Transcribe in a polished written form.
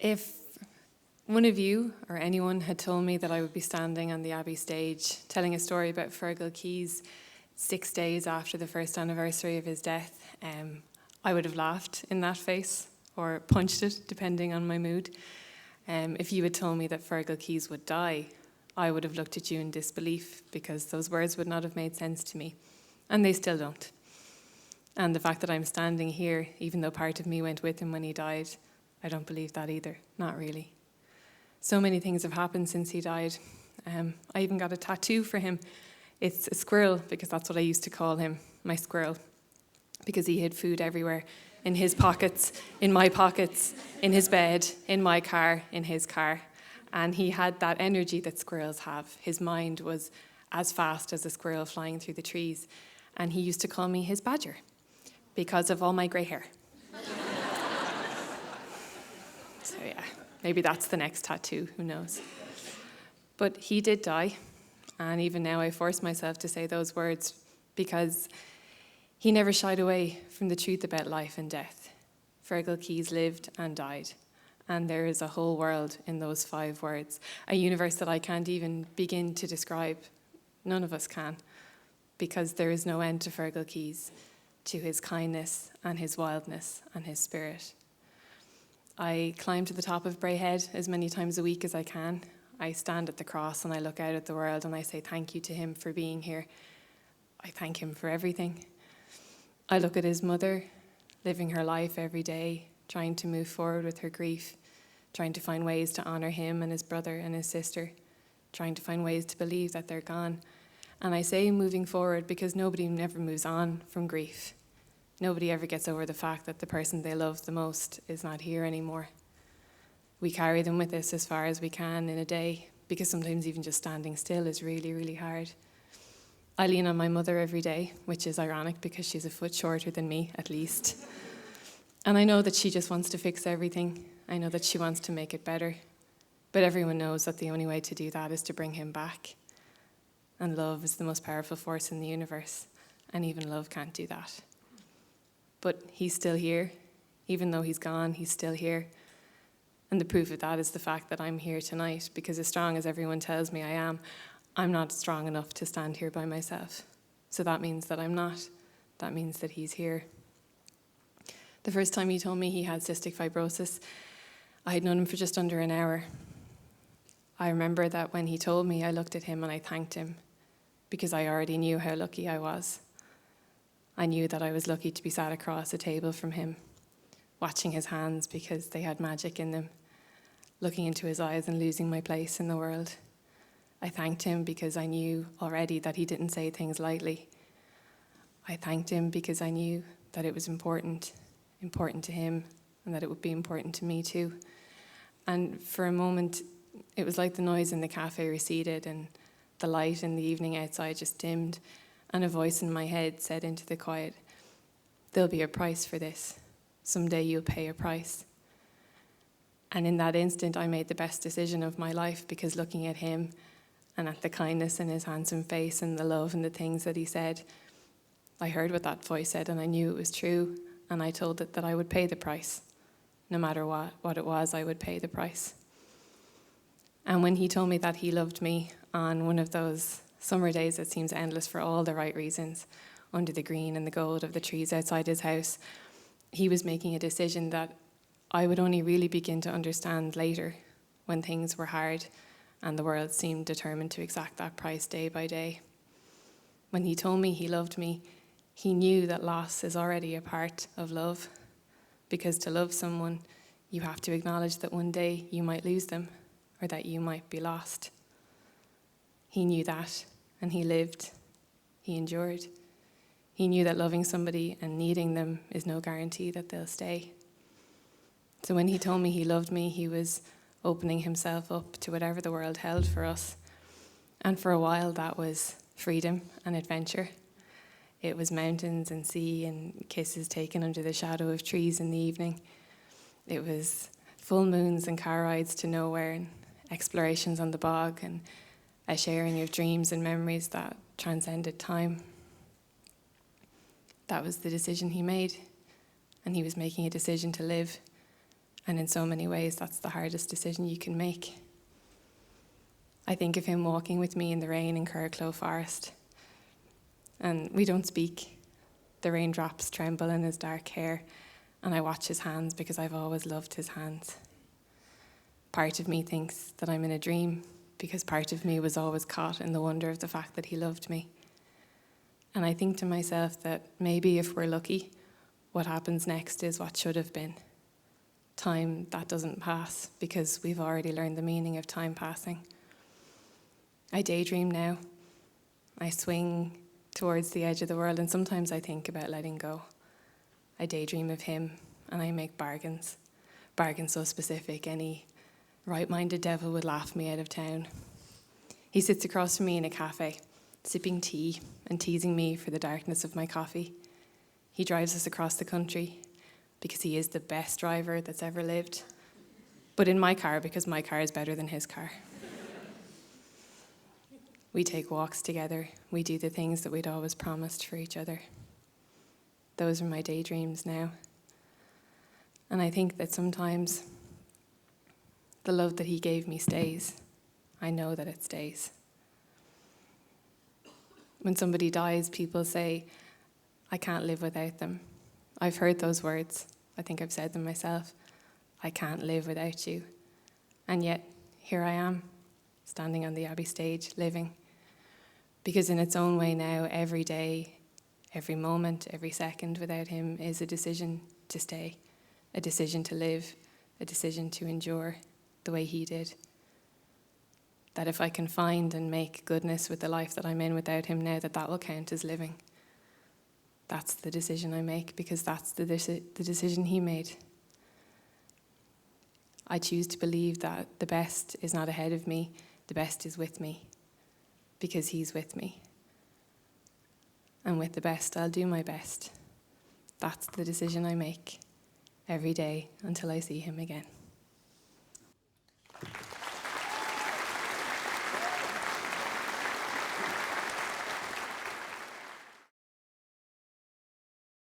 If one of you or anyone had told me that I would be standing on the Abbey stage telling a story about Fergal Keys 6 days after the first anniversary of his death, I would have laughed in that face or punched it, depending on my mood. If you had told me that Fergal Keys would die, I would have looked at you in disbelief because those words would not have made sense to me, and they still don't. And the fact that I'm standing here, even though part of me went with him when he died, I don't believe that either, not really. So many things have happened since he died. I even got a tattoo for him. It's a squirrel, because that's what I used to call him, my squirrel, because he hid food everywhere, in his pockets, in my pockets, in his bed, in my car, in his car. And he had that energy that squirrels have. His mind was as fast as a squirrel flying through the trees. And he used to call me his badger because of all my grey hair. So yeah, maybe that's the next tattoo, who knows. But he did die, and even now I force myself to say those words because he never shied away from the truth about life and death. Fergal Keys lived and died, and there is a whole world in those 5 words, a universe that I can't even begin to describe. None of us can, because there is no end to Fergal Keys, to his kindness and his wildness and his spirit. I climb to the top of Bray Head as many times a week as I can. I stand at the cross and I look out at the world and I say thank you to him for being here. I thank him for everything. I look at his mother, living her life every day, trying to move forward with her grief, trying to find ways to honour him and his brother and his sister, trying to find ways to believe that they're gone. And I say moving forward because nobody never moves on from grief. Nobody ever gets over the fact that the person they love the most is not here anymore. We carry them with us as far as we can in a day, because sometimes even just standing still is really, really hard. I lean on my mother every day, which is ironic because she's a foot shorter than me, at least. And I know that she just wants to fix everything. I know that she wants to make it better. But everyone knows that the only way to do that is to bring him back. And love is the most powerful force in the universe, and even love can't do that. But he's still here. Even though he's gone, he's still here. And the proof of that is the fact that I'm here tonight, because as strong as everyone tells me I am, I'm not strong enough to stand here by myself. So that means that I'm not. That means that he's here. The first time he told me he had cystic fibrosis, I had known him for just under an hour. I remember that when he told me, I looked at him and I thanked him, because I already knew how lucky I was. I knew that I was lucky to be sat across a table from him, watching his hands because they had magic in them, looking into his eyes and losing my place in the world. I thanked him because I knew already that he didn't say things lightly. I thanked him because I knew that it was important to him, and that it would be important to me too. And for a moment, it was like the noise in the cafe receded and the light in the evening outside just dimmed, and a voice in my head said into the quiet, "There'll be a price for this. Someday you'll pay a price." And in that instant, I made the best decision of my life, because looking at him and at the kindness in his handsome face and the love and the things that he said, I heard what that voice said and I knew it was true, and I told it that I would pay the price. No matter what it was, I would pay the price. And when he told me that he loved me on one of those summer days that seems endless for all the right reasons, under the green and the gold of the trees outside his house, he was making a decision that I would only really begin to understand later, when things were hard and the world seemed determined to exact that price day by day. When he told me he loved me, he knew that loss is already a part of love, because to love someone, you have to acknowledge that one day you might lose them, or that you might be lost. He knew that, and he lived. He endured. He knew that loving somebody and needing them is no guarantee that they'll stay. So when he told me he loved me, he was opening himself up to whatever the world held for us. And for a while, that was freedom and adventure. It was mountains and sea and kisses taken under the shadow of trees in the evening. It was full moons and car rides to nowhere and explorations on the bog and a sharing of dreams and memories that transcended time. That was the decision he made, and he was making a decision to live. And in so many ways, that's the hardest decision you can make. I think of him walking with me in the rain in Curracloe Forest. And we don't speak. The raindrops tremble in his dark hair, and I watch his hands because I've always loved his hands. Part of me thinks that I'm in a dream because part of me was always caught in the wonder of the fact that he loved me. And I think to myself that maybe if we're lucky, what happens next is what should have been. Time that doesn't pass because we've already learned the meaning of time passing. I daydream now. I swing towards the edge of the world, and sometimes I think about letting go. I daydream of him, and I make bargains so specific any right-minded devil would laugh me out of town. He sits across from me in a cafe, sipping tea and teasing me for the darkness of my coffee. He drives us across the country because he is the best driver that's ever lived, but in my car because my car is better than his car. We take walks together. We do the things that we'd always promised for each other. Those are my daydreams now. And I think that sometimes the love that he gave me stays. I know that it stays. When somebody dies, people say, I can't live without them. I've heard those words. I think I've said them myself. I can't live without you. And yet, here I am, standing on the Abbey stage, living. Because in its own way now, every day, every moment, every second without him is a decision to stay, a decision to live, a decision to endure the way he did. That if I can find and make goodness with the life that I'm in without him now, that will count as living. That's the decision I make because that's the decision he made. I choose to believe that the best is not ahead of me, the best is with me because he's with me. And with the best, I'll do my best. That's the decision I make every day until I see him again.